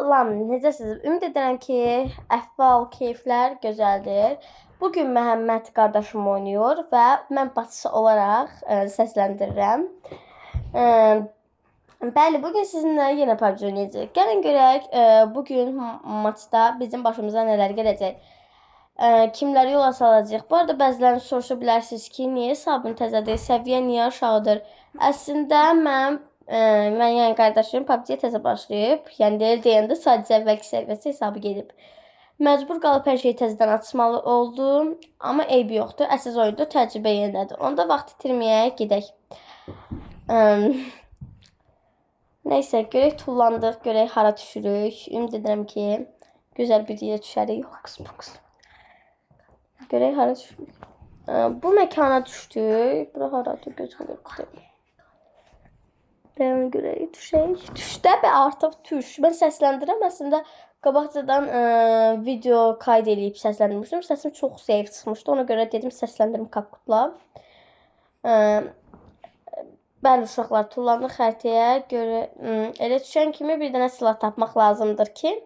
Salam, necəsiniz? Ümid edirəm ki, əhval, keyflər gözəldir. Bugün Məhəmməd qardaşım oynayır və mən başçı olaraq səsləndirirəm. Bəli, bugün sizinlə yenə PUBG oynayacağıq. Gəlin görək, bugün maçda bizim başımıza nələr gələcək. Kimləri yola salacaq? Bu arada bəziləriniz soruşa bilərsiniz ki, niyə hesabım təzədir, səviyyə niyə aşağıdır? Əslində mən yəni qardaşım PUBG-yə təzə başlayıb. Yəni deyəndə sadəcə əvvəlki səviyyəsi hesabı gedib. Məcbur qalıb hər şeyi təzədən açmalı oldum. Amma eybi yoxdur. Əsas oyunda təcrübə yenədir. Onda vaxt itirməyək, gedək. Nəysə, görək tullandıq, görək hara düşürük. Ümid edirəm ki, gözəl bir yerə düşərik. Yox, görək hara düşürük. Bu məkana düşdük. Bura haradır, gözəl. Deyəmə görə düşək. Düşdə və artıq düş. Mən səsləndirəm. Əslində qabaqcadan video qayd edib səsləndirmişdim. Səsim çox zəif çıxmışdı. Ona görə dedim səsləndirim kapkutla. Bəli uşaqlar, tullandıq xəritəyə görə elə düşən kimi bir dənə silah tapmaq lazımdır ki,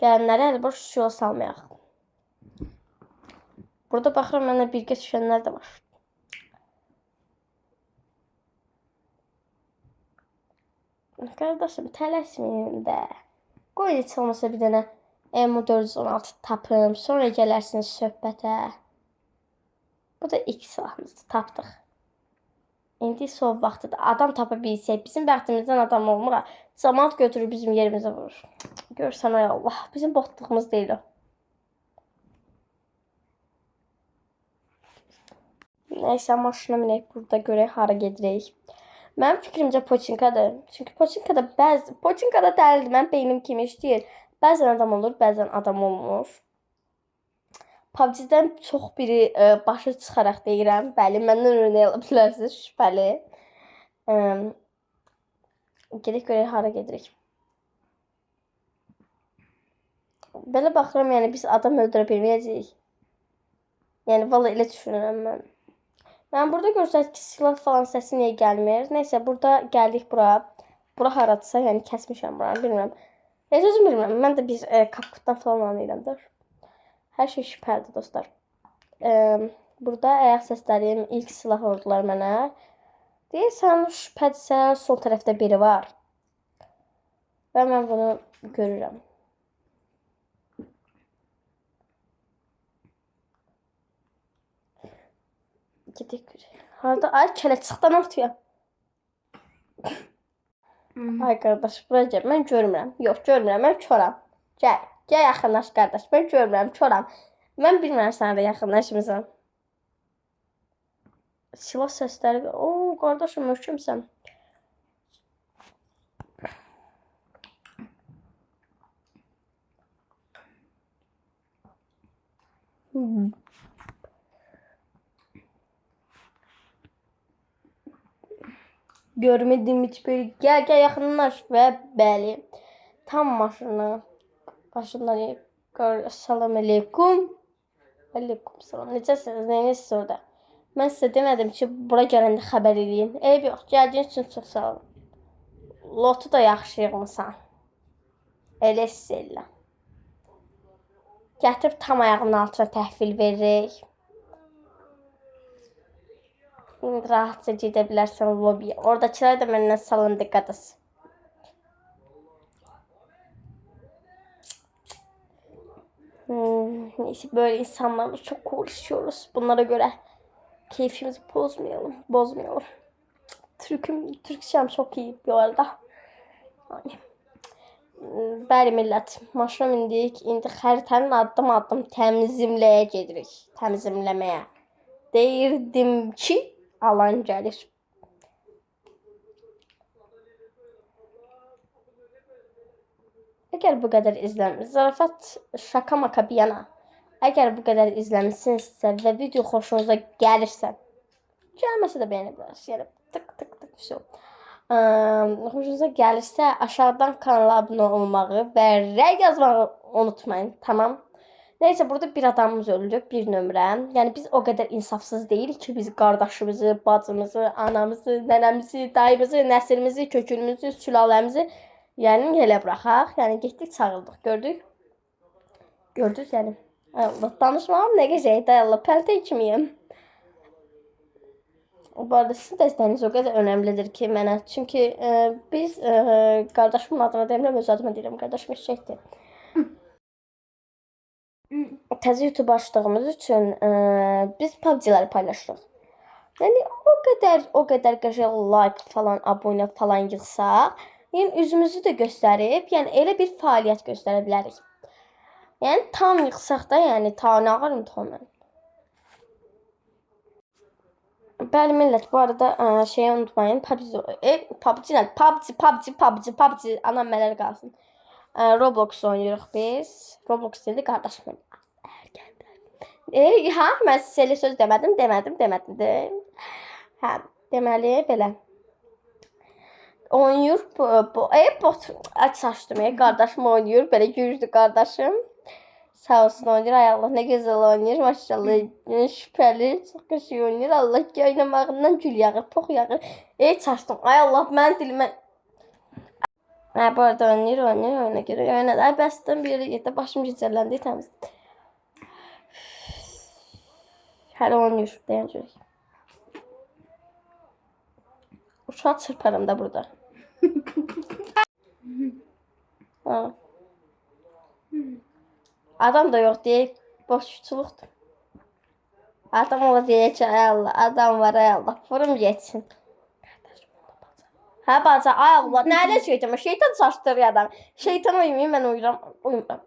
gələnləri əlboş yola salmayaq. Burada baxıram, mənə birgə düşənlər də var. Qardaşım, tələsməyin də. Qoy heç olmasa bir dənə M416 tapım. Sonra gələrsiniz söhbətə. Bu da ilk silahımızdır. Tapdıq. İndi son vaxtıdır. Adam tapa bilsək. Bizim bəxtimizdən adam olmur. Cəmaat götürür bizim yerimizə vurur. Görsən ay Allah. Bizim botluğumuz deyil o. Nəysə, maşına minək. Burada görək hara gedirik. Mənim fikrimcə Poçinkadır. Çünki Poçinkada dəlidir. Mənim beynim kimi işləyir. Bəzən adam olur, bəzən adam olmur. PUBG-dən çox biri başı çıxaraq deyirəm. Bəli, məndən örnək ala bilərsiniz, şübhəli. Gedək görək hara gedirik. Belə baxıram, yəni biz adam öldürə bilməyəcəyik. Yəni valla elə düşünürəm mən. Yəni burada görsək ki, silah falan səsi niyə gəlmir? Nəysə, burada gəldik bura. Bura haradırsa, yəni kəsmişəm buranı, bilmirəm. Heç özüm bilmirəm. Mən də bir kapkutdan falan anlayıramdır. Hər şey şübhəlidir dostlar. Burada ayaq səslərim, ilk silah vurdular mənə. Deyirsən, şübhədirsə, sol tərəfdə biri var. Və mən bunu görürəm. Gedək görək. Harada? Ay, kələçıqdan atıyor. Ay qardaş, bura gəl. Mən görmürəm. Yox, görmürəm. Mən çoram. Gəl. Gəl yaxınlaş qardaş. Mən görmürəm, çoram. Mən bilmirəm sənə də yaxınlaşmısan. Silah səsləri. Oo, qardaşım, möhkəmsən. Görmedim hiç böyle. Gel yaxınlaş və bəli. Tam maşını. Başından salam aleykum. Aleykum salam. Necəsiniz? Neyiniz orada? Mən sizə demədim ki, bura gələndə xəbər eləyin. Eyb yox. Gəldiyiniz üçün çox sağ olun. Lotu da yaxşı yığmısan. Elə hissə. Gətirib tam ayağımın altına təhvil veririk. İndi rahatca gedə bilərsən lobiyə. Oradakılar da məndən salın diqqət et. Neyse, böyle insanlarla çok konuşuyoruz. Bunlara göre keyfimizi bozmayalım. Türkçem çok iyi bu arada. Bəli millət, maşına mindik. İndi xəritənin addım təmizləməyə gedirik. Təmizləməyə. Deyirdim ki, alan gəlir. Əgər bu qədər zarafat şaka maka bir yana. Əgər bu qədər izləmisinizsə və video xoşunuza gəlirsə, gəlməsə də bəyənə bilərsiniz. Yəni tık все. Xoşunuza gəlirsə aşağıdan kanala abunə olmağı və rəy yazmağı unutmayın. Tamam. Neyse, burada bir adamımız öldü, bir nömrə. Yəni biz o qədər insafsız deyilik ki, biz qardaşımızı, bacımızı, anamızı, nənəmizi, dayımızı, nəsilimizi, kökünümüzü, sülaləmizi Yəni elə buraxaq. Yəni getdik, çağırdıq, gördük. Gördünüz yəni. Allah, danışmağım nə qəşəngdir, Allah, pəltə kimiyəm. Bu arada sizin dəstəyiniz o qədər önəmlidir ki, mənə. Çünki biz qardaşımın adına demirəm, öz adıma deyirəm. Qardaşım eşşəkdir. Təzə YouTube açdığımız üçün biz PUBG-ləri paylaşırıq. Yəni o qədər qəşəng like falan, abunə falan yığsaq, yəni üzümüzü də göstərib, yəni elə bir fəaliyyət göstərə bilərik. Yəni tam yığsaq da, yəni ta nə ağarım tam mən. Bəli millət, bu arada şeyi unutmayın. PUBG, anam mələr qalsın. Roblox oynayırıq biz. Roblox deyildi, qardaşım. Ha, mən sizə elə söz demədim. Hə, deməli belə. Oynayır bot açdım. Qardaşım oynayır, belə güclü qardaşım. Sağ olsun oynayır. Ay Allah, nə gözəl oynayır. Maşallah, şübhəli, çox qəşəng oynayır. Allah, oynamağından gül yağır, pox yağır. Çaşdım. Ay Allah, mən dilimə. Bu arada oynayır, oyuna görə. Oynadı. Ay bəsdən bir yerə getdi. Başım gicəlləndi, təmiz. Hələ oynayır, deyən görək. Uşaq çırparım da burada. Adam da yox deyək, boşçuluqdur. Adam ola deyək ki, ay Allah, adam var, ay Allah, vurum geçsin. Hə, baca, ay Allah, nələ şeytan? Şeytan çaşdırır adam. Şeytan uyumayım, mən uyumuram.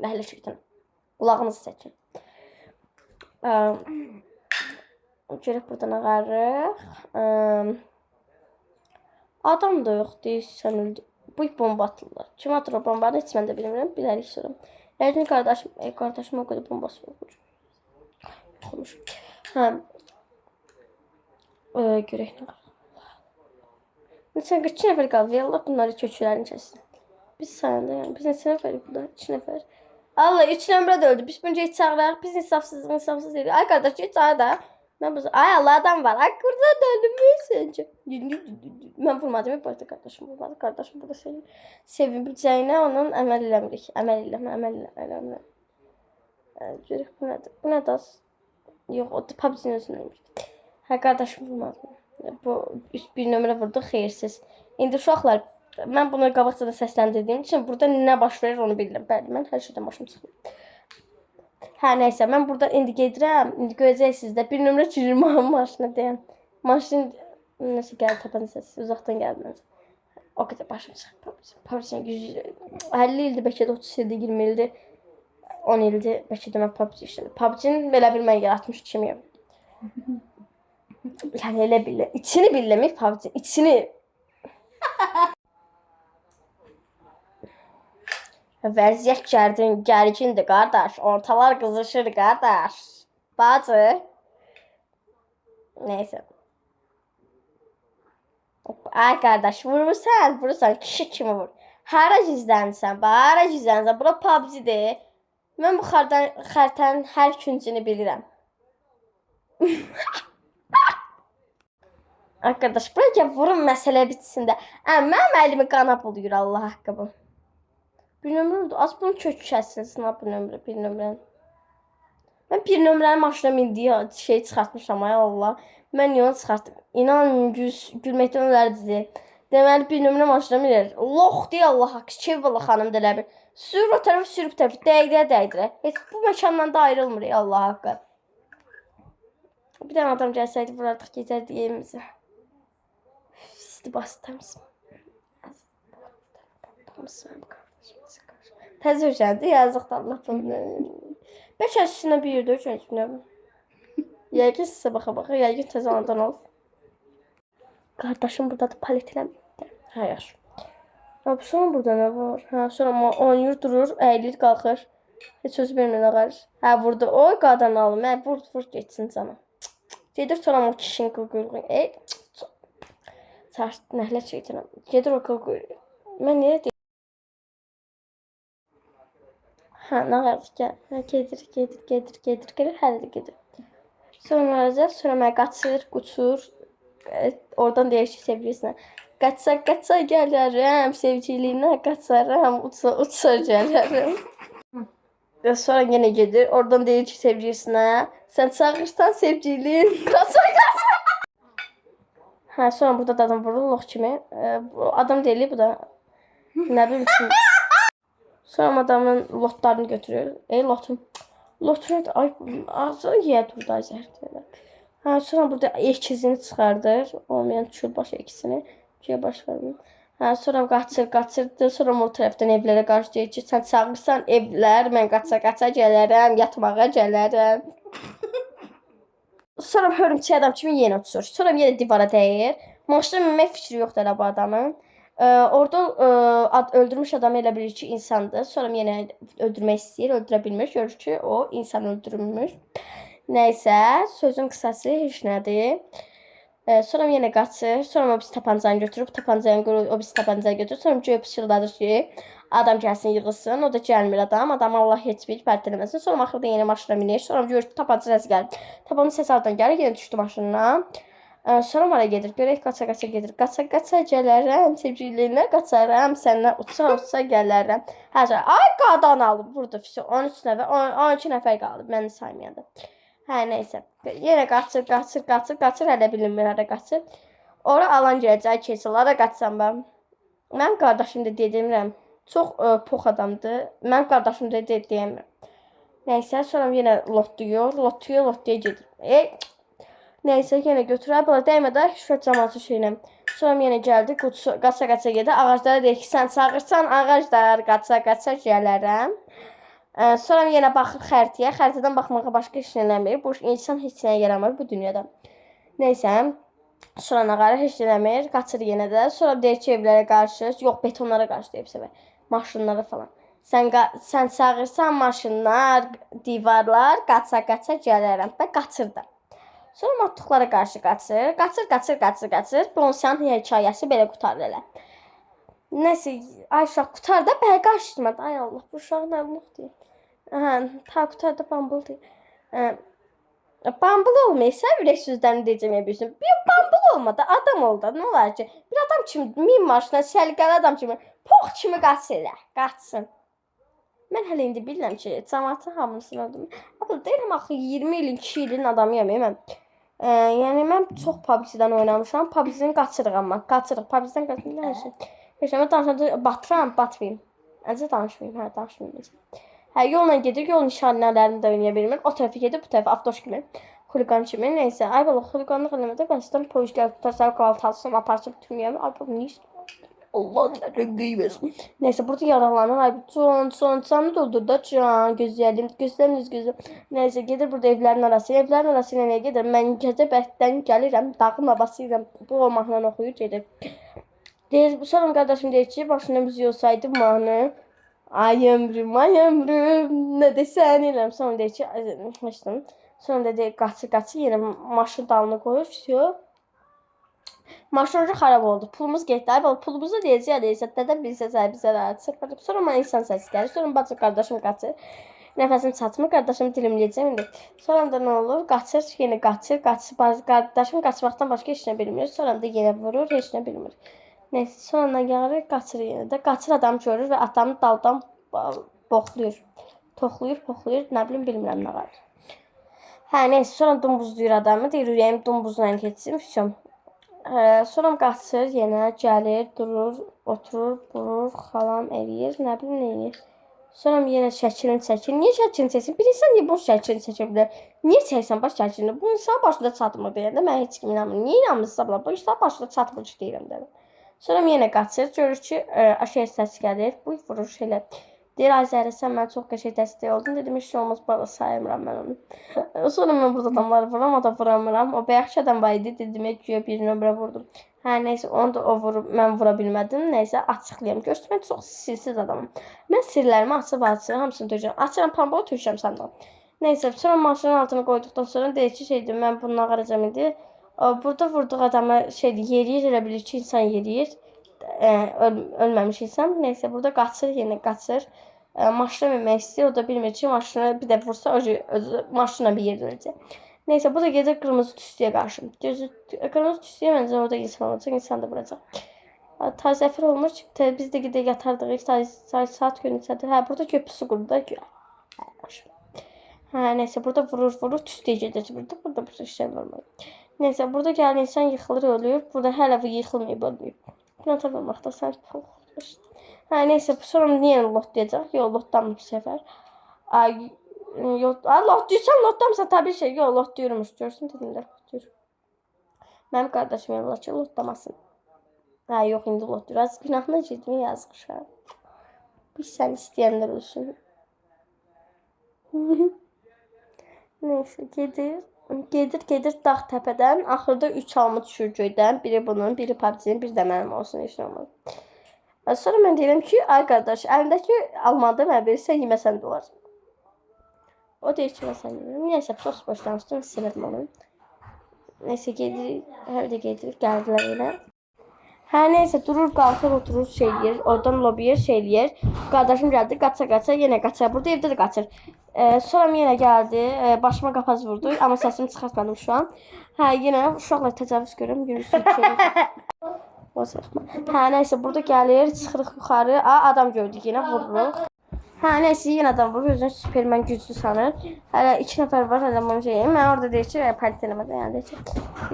Nələ şeytan? Qulağınızı çəkin. Görək buradan ağarıq. Adam da yox deyirsən, öldü. Bu bomba atırlar. Kim atır o bombanı heç mən də bilmirəm. Bilərik sonra. Yəqin qardaşım o qədər bombası yoxdur. Yoxmuş. Hə. Görək nə qalır. Sən 2 nəfər qaldı. Allah bunları köklərini kəssin. Biz sayanda yəni. Biz neçə nəfərik burada? 2 nəfər. Allah 3 nömrə də öldü. Biz bunu heç çağıraq. Biz insafsız deyirik. Ay qardaş, heç çağır da. Ay Allah, adam var. Ay burada da ölmüş. Mən vurmadım. Başda qardaşım vurmadı. Qardaşım burada sevinəcəyinə onun əməl eləmirik. Əməl eləmə. Görək bu nədir? Bu nədir? Yox, o da PUBG-nin özündəymiş. Hə, qardaşım vurmadı. Bu bir nömrə vurdu, xeyirsiz. İndi uşaqlar, mən bunu qabaqcadan səsləndirdiyim üçün burada nə baş verir onu bilirəm. Bəli, mən hər şeydən başım çıxır. Hə, nəysə, mən burada indi gedirəm. İndi görəcəksiniz də bir nömrə çürür maşına deyən. Maşın nəsə gəldi, tapanı səsi, uzaqdan gəldi məncə. O qədər başım çıxır. PUBG 50 ildir, bəlkə də 30 ildir, 20 ildir, 10 ildir, bəlkə də mən PUBG işlədim. PUBG-ni belə bir mən yaratmış kimiyəm. Yəni elə bilə. İçini billəmir PUBG, içini. Vəziyyət gərgindir, qardaş. Ortalar qızışır, qardaş. Bacı. Neysə. Ay qardaş, vurursan, kişi kimi vur. Hara gizlənsən, hara gizlənsən. Bura PUBG-dir. Mən bu xəritənin hər küncünü bilirəm. Arkadaş, bura vurun, məsələ bitsin də. Mənim əlimi qana buluyur, Allah haqqı bu. Bir nömrə oldu. Az bunun kökü kəssin, sınaq bir nömrəni. Mən bir nömrənin maşına mindiyi şey çıxartmışam, ay Allah. Mən yolu çıxartdım. İnan, gülməkdən ölərdi. Deməli, bir nömrə maşına minir. Lox deyə Allah haqqı, Kevbala xanım da elə bir. Sürür o tərəf, sürüb tərəf, dəydirə. Heç bu məkandan da ayrılmır, ay Allah haqqı. Bir dənə adam gəlsəydi, vurardıq, gecərdik evimizə. İsti bastı təmsin. Təzə uşaqdır, yazıq da Allah bunu. 5 yaş üstünə bir yerdə üçüncünə. Yəqin sizə baxa, yəqin təzə anadan olub. Qardaşım buradadır, palet eləmir. Hə, yaş. Sonra burada nə var? Hə, sonra oynayır, durur, əyilir, qalxır. Heç özü bilmir nə qarır. Hə, vurdu. Oy, qadan alım. Hə, vur, geçsin sana. Gedir sonra o kişinin qılqılığın. Çarşı nəhlə şeytanım. Gedir o qılqılığın. Mən niyə deyim? Hə, nə qarır, gəl. Gedir, hələ də gedir. Sonra mənə qaçır, quçur. Oradan deyir ki, sevgilisinə. Qaça gələrəm, sevgiliyinə qaçaram, uça gələrəm. Və sonra yenə gedir. Oradan deyir ki sevgilisinə, sən çağırsan sevgilin, qaça. Hə, sonra burada da adam vurur lox kimi. Adam deyil bu da. Nə bilim kim. Sonra adamın lotlarını götürür. Lotunu ay ağzı yeyə durdu zəhərdir. Hə, sonra burada ikizini çıxardır. Olmayan çulbaş ikisini. Ki baş vermir. Hə, sonra qaçırdı. Sonra o tərəfdən evlərə qarşı deyir ki, sən çağırsan evlər, mən qaça gələrəm, yatmağa gələrəm. Sonra hörümçək adam kimi yenə uçur. Sonra yenə divara dəyir. Maşına minmək fikri yoxdur elə bu adamın. Orada öldürmüş adamı elə bilir ki, insandır. Sonra yenə öldürmək istəyir, öldürə bilmir. Görür ki, o insan öldürülmüş. Nəysə, sözün qısası heç nədir. Sonra yenə qaçır. Sonra o biz tapancanı götürüb, o biz tapancanı götürür. Sonra göy pıçıldadır ki, adam gəlsin yığılsın. O da gəlmir adam. Adam Allah heç bir pərt eləməsin. Sonra axırda yenə maşına minir. Sonra görür ki, tapanca səsi gəlir. Tapanca səsi hardan gəlir? Yenə düşdü maşından. Sonra oraya gedir. Görək qaça gedir. Qaça gələrəm, sevgiliyinə qaçaram, səndən uça gələrəm. Hə, sonra ay qadan alıb vurdu. 13 nəfər, 12 nəfər qalıb məni saymayanda. Hə, nəysə. Yenə qaçır, hələ bilinmir hara qaçır. Ora alan gələcək, keçilərə qaçsam mən. Mənim qardaşım da demirəm. Çox pox adamdır. Mənim qardaşım da demirəm. Nəysə, sonra yenə lotluya gedir. Nəysə, yenə götürər, belə dəymədə şübhət cəmatı şeylə. Sonra yenə gəldi, qaça gedir. Ağaclara deyir ki, sən çağırsan, ağaclar qaça gələrəm. Sonra yenə baxır xəritəyə. Xəritədən baxmağa başqa heç nə eləmir. Bu insan heç nəyə yaramır bu dünyada. Nəysə, sonra nağara heç nə eləmir. Qaçır yenə də. Sonra deyir ki, evlərə qarşı, yox, betonlara qarşı deyib səbə. Maşınlara falan. Sən çağırsan maşınlar, divarlar, qaça gələrəm. Və qaçır da. Sonra matlıqlara qarşı qaçır. Qaçır. Bonsanın hekayəsi belə qutarır elə. Nəsə, ay uşaq qutar da bəyə qarşımadı. Ay Allah, bu uşaq nə olmuqdur? Ta qutar da bambul deyir. Bambul olmaysa ürək sözlərini deyəcəm bilsin. Bir bambul olmadı, adam oldu. Nə olar ki? Bir adam kimi, min maşına, səliqəli adam kimi, pox kimi qaçsın. Mən hələ indi bilirəm ki, cəmatı hamısını öldüm. Deyirəm axı 20 ilin, 2 ilin adamıyam mən. Yəni mən çox PUBG-dən oynamışam. PUBG-dən qaçırıq amma. PUBG-dən qaçırıq. Yaşama danışanda batmayayım. Əncə danışmayayım, danışmayayım. Yolla gedir, yol nişanələrini də oynaya bilmir. O tərəfi gedir, bu tərəfi avtoş kimi, xuliqan kimi. Nəysə, ay bala, xuliqanlıq eləmədə bəsdən polis gəlib tutarsa, qaltalsın, aparsın, bütünlüyəm. Ay bala, nə istəyir? Allah nədən qeybəsin. Nəysə, burada yaralanır. Ay bu canı doldur da can, gözlərim. Nəysə, gedir burada evlərin arası. Evlərin arası ilə nəyə gedir? Mən gecə bəhətdən gəlirəm, dağın havası ilə bu mahnını oxuyur, gedir. Deyir, sonra qardaşım deyir ki, başına müziği olsaydı mahnı. Ay ömrüm, nə desən eləm. Sonra deyir ki, açdım. Sonra da deyir, qaçır, yenə maşın dalını qoyur, maşın xarab oldu. Pulumuz getdi. Ay bala, pulumuzu deyəcək, dədə bizə rahat çıxarıb. Sonra mənə insan səsi gəlir. Sonra bacı qardaşım qaçır. Nəfəsim çatmır, qardaşımı dilimləyəcəm indi. Sonra da nə olur? Qaçır, yenə qaçır. Qardaşım qaçmaqdan başqa heç nə bilmir. Sonra da yenə vurur, heç nə bilmir. Nəysə, sonra gəlir, qaçır yenə də. Qaçır adamı görür və atamı daldan boxluyur. Toxluyur, nə bilim, bilmirəm nə var. Nəysə, sonra dumbuzluyur adamı. Deyir, ürəyim dumbuzla keçsin, sonra qaçır, yenə gəlir, durur, oturur, vurur, xalam eləyir, nə bilim, nə eləyir. Sonra yenə şəklini çəkir. Niyə şəklini çəksin? Bir insan niyə bu şəklini çəkə bilər? Niyə çəksən baş şəklini? Bu insan başında çatmır deyəndə mən heç kim inanmır. Niyə inanmırsa bu insan başında çatmır ki, deyirəm dedim. Sonra yenə qaçır, görür ki, aşağı səs gəlir. Bu vurur şeylə. Deyir, ay Zəhra, sən mən çox qəşəng dəstək oldun. Dedim, heç olmaz, bala sayımıram mən onu. Sonra mən burada adamları vuram, o da vuramıram. O bəyəkçi adam var idi, dedim, güya bir nömrə vurdum. Nəysə, onu da o vurub, mən vura bilmədim. Nəysə, açıqlayam. Görsün, mən çox sirsiz adamım. Mən sirlərimi açıb, hamısını tökəcəm. Açıram, pambolu tökəcəm səndən. Nəysə, sonra maşının altını qoyduqdan sonra deyir ki, mən bunu ağaracam indi. Burada vurduğu adamı yeriyir, elə bilir ki, insan yeriyir. Ölməmiş insan. Nəysə, burada qaçır, yenə qaçır. Maşına minmək istəyir, o da bilmir ki, maşını bir də vursa, özü maşına bir yer dönəcək. Nəysə, bu da gedir qırmızı tüstüyə qarşı. Qırmızı tüstüyə məncə orada insan olacaq, insan da vuracaq. Ta zəfir olmur ki, biz də gedək yatardıq. Saat gün içədir. Hə, burada köprüsü qurdu da. Hə, neyse burada vurur, tüstüyə gedir. Burada bir şey var. Neyse burada gəldi insan yıxılır, ölür. Burada hələ bu yıxılmayıb, ölməyib. Buna tapılmaqda sən hə, neyse sonra niyə lotlayacaq? Yox, lotlanmır bu səfər. Ay, lotlayırsan, lotlamırsan tabii şey. Yox, lotlayırmış. Görsün dedim də lotlayır. Mənim qardaşım yolla ki, lotlamasın. Hə, yox, indi lotlayır. Az günahına girdim, yazıq şu an. Biz sən istəyənlər olsun. Neyse, gedir dağ təpədən. Axırda 3 alma düşür göydən. Biri bunun, biri PUBG-nin, bir də mənim olsun, heç nə olmaz. Sonra mən deyirəm ki, ay qardaş, əlindəki almanı mənə verirsən, yeməsən də olar. O deyir ki, mən sən yeməyəm. Neyse, çox boş danışdım, istəmədim onu. Neyse, gedirik, hər də gedirik, gəldilər elə. Hə, neyse, durur, qalxır, oturur, şey eləyir, oradan lobiyə şey eləyir. Qardaşım gəldi, qaça, yenə qaça. Burada evdə də qaçır. Sonra yenə gəldi, başıma qapaz vurdu, amma səsimi çıxartmadım şu an. Hə, yenə uşaqla təcavüz görürüm, günüsü hə, neyse, burada gəlir, çıxırıq yuxarı. Adam gördük, yenə vururuq. Hə, neyse, yenə adam vurur, özünü Superman güclü sanır. Hələ 2 nəfər var, hələ bunu şeyim. Mən orada deyir ki, palit eləmədə, yəni deyir ki,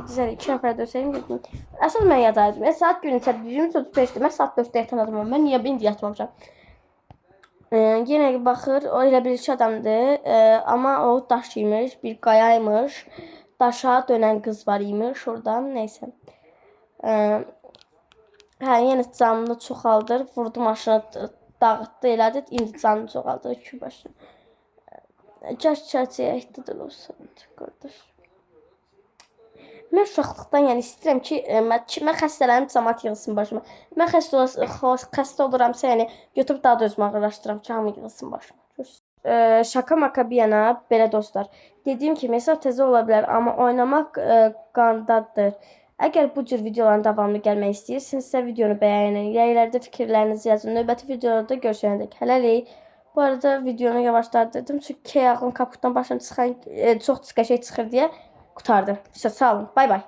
güzel 2 nəfər dörsəyim, dedim. Əsas mən yadaydım. Saat günü içədir, 35-dir, mən saat 4-də yatan adamım. Mən niyə indi yatmamışam? Yenə baxır, o elə bir iki adamdır, amma o daş imiş, bir qayaymış. Daşa dönən qız var imiş oradan, neyse. Hə, yenə canını çoxaldır, vurdu maşına, dağıtdı, elədi, indi canını çoxaldır, iki başına. Çarçıya ehtidir olsun, qardaş. Mən uşaqlıqdan yəni istəyirəm ki, mən xəstələrim cəmat yığılsın başıma. Mən xəstə oluramsa, yəni götürüb daha da özümü ağırlaşdıram ki, hamı yığılsın başıma. Şaka maka bir yana, belə dostlar. Dediyim kimi, hesab təzə ola bilər, amma oynamaq qandadır. Əgər bu cür videoların davamlı gəlmək istəyirsinizsə, videonu bəyənin, yaylarda fikirlərinizi yazın. Növbəti videolarda görüşənədək. Hələlik. Bu arada videonu yavaşdardırdım, çünki ağlım kaputdan başına çıxan çox qəşəng çıxır deyə qutardı. Sağ olun. Bay bay.